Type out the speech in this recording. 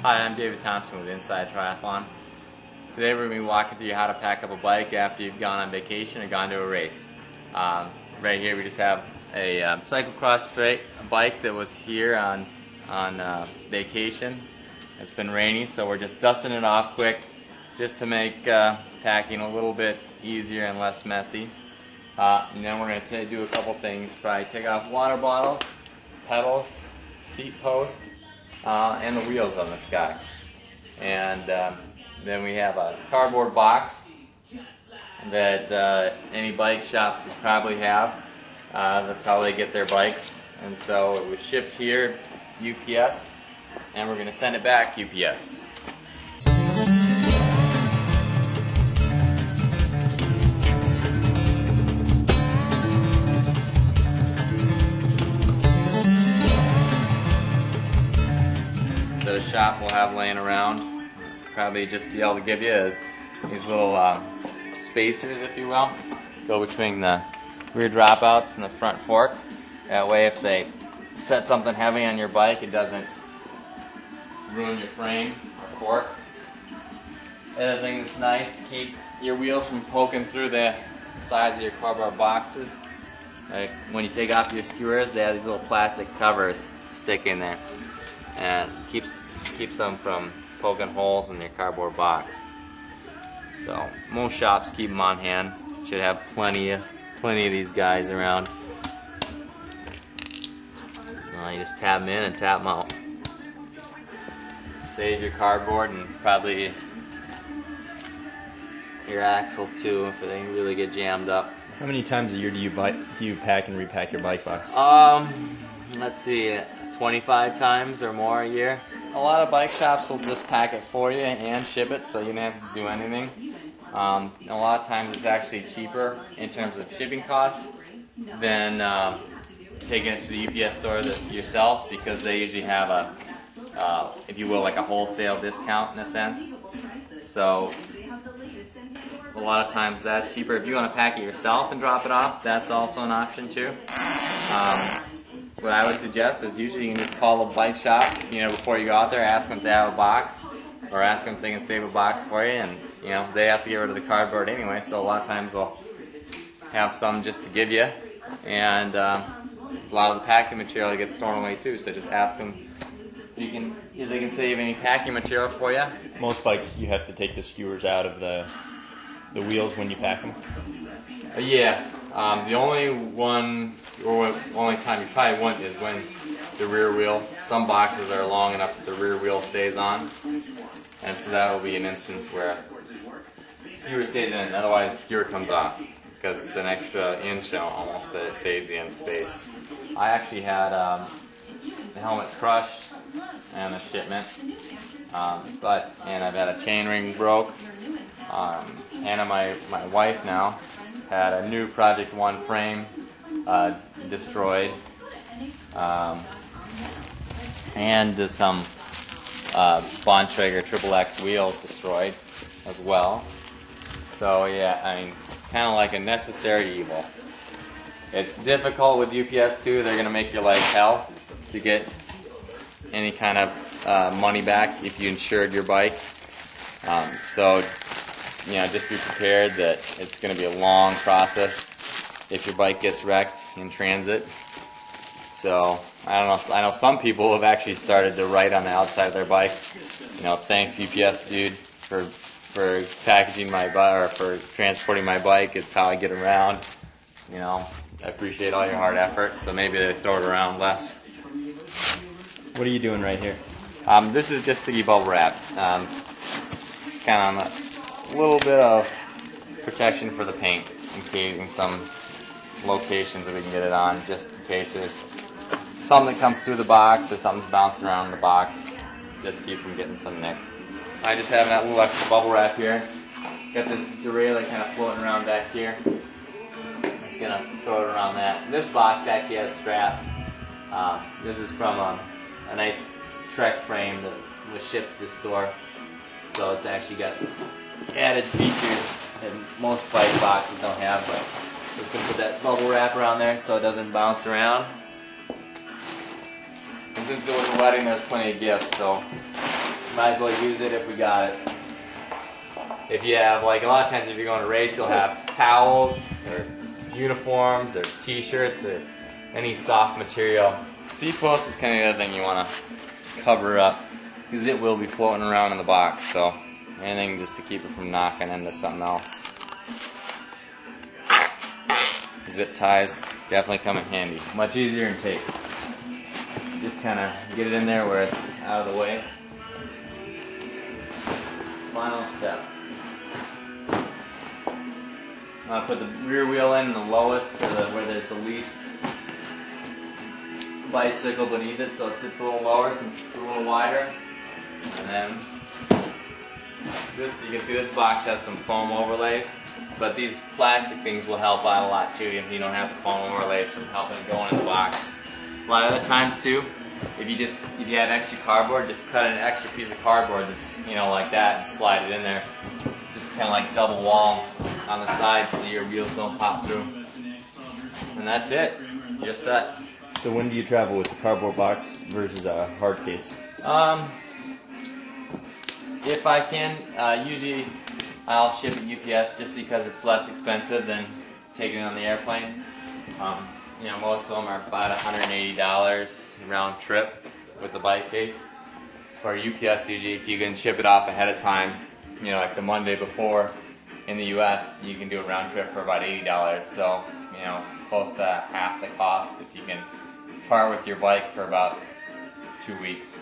Hi, I'm David Thompson with Inside Triathlon. Today we're going to be walking through how to pack up a bike after you've gone on vacation or gone to a race. Right here we just have a cyclocross bike that was here on vacation. It's been rainy, so we're just dusting it off quick just to make packing a little bit easier and less messy. And then we're going to do a couple things. Probably take off water bottles, pedals, seat posts, and the wheels on this guy. And then we have a cardboard box that any bike shop would probably have. That's how they get their bikes. And so it was shipped here, UPS, and we're going to send it back UPS. The shop will have laying around, probably just be able to give you is these little spacers, if you will, go between the rear dropouts and the front fork. That way if they set something heavy on your bike, it doesn't ruin your frame or fork. The other thing that's nice to keep your wheels from poking through the sides of your cardboard boxes. Like when you take off your skewers, they have these little plastic covers stick in there, and keeps them from poking holes in your cardboard box. So most shops keep them on hand. Should have plenty of these guys around. You just tab them in and tab them out. Save your cardboard and probably your axles too if they really get jammed up. How many times a year do you pack and repack your bike box? Let's see, 25 times or more a year. A lot of bike shops will just pack it for you and ship it, so you don't have to do anything. A lot of times it's actually cheaper in terms of shipping costs than taking it to the UPS store yourselves, because they usually have a, if you will, like a wholesale discount in a sense. So a lot of times that's cheaper. If you want to pack it yourself and drop it off, that's also an option too. What I would suggest is usually you can just call the bike shop, before you go out there, ask them if they have a box, or ask them if they can save a box for you, and they have to get rid of the cardboard anyway, so a lot of times they'll have some just to give you, and a lot of the packing material gets thrown away too, so just ask them if they can save any packing material for you. Most bikes you have to take the skewers out of the wheels when you pack them? Yeah. The only time you probably wouldn't is when the rear wheel. Some boxes are long enough that the rear wheel stays on, and so that will be an instance where the skewer stays in, otherwise the skewer comes off, because it's an extra inch almost that it saves you in space. I actually had the helmet crushed and the shipment, and I've had a chain ring broke. Anna, my wife now, had a new Project One frame destroyed, and some Bontrager XXX wheels destroyed as well. So yeah, I mean, it's kind of like a necessary evil. It's difficult with UPS too. They're going to make your life hell to get any kind of money back if you insured your bike. So just be prepared that it's going to be a long process if your bike gets wrecked in transit. So I don't know. I know some people have actually started to write on the outside of their bike, thanks UPS dude for packaging my bike, or for transporting my bike. It's how I get around. I appreciate all your hard effort. So maybe they throw it around less. What are you doing right here? This is just the bubble wrap. Kind of a little bit of protection for the paint in some locations that we can get it on, just in case there's something that comes through the box or something's bouncing around in the box, just keep from getting some nicks. I just have that little extra bubble wrap here. Got this derailleur kind of floating around back here. I'm just going to throw it around that. This box actually has straps. This is from a nice Trek frame that was shipped to the store. So it's actually got some added features that most bike boxes don't have, but just going to put that bubble wrap around there so it doesn't bounce around. And since it was a wedding, there's plenty of gifts, so might as well use it if we got it. If you have, like, a lot of times if you're going to race, you'll have towels or uniforms or t-shirts or any soft material. Feet post is kind of the other thing you want to cover up because it will be floating around in the box, so anything just to keep it from knocking into something else. Zip ties definitely come in handy. Much easier than tape. Just kind of get it in there where it's out of the way. Final step. I'm going to put the rear wheel in the lowest where there's the least bicycle beneath it, so it sits a little lower since it's a little wider. And then you can see this box has some foam overlays, but these plastic things will help out a lot too if you don't have the foam overlays from helping it go in the box. A lot of other times too, if you have extra cardboard, just cut an extra piece of cardboard that's, you know, like that and slide it in there. Just kind of like double wall on the side so your wheels don't pop through. And that's it. You're set. So when do you travel with a cardboard box versus a hard case? If I can, usually I'll ship it UPS just because it's less expensive than taking it on the airplane. You know, most of them are about $180 round trip with the bike case. For UPS, usually if you can ship it off ahead of time, you know, like the Monday before in the US, you can do a round trip for about $80. So, you know, close to half the cost if you can part with your bike for about 2 weeks.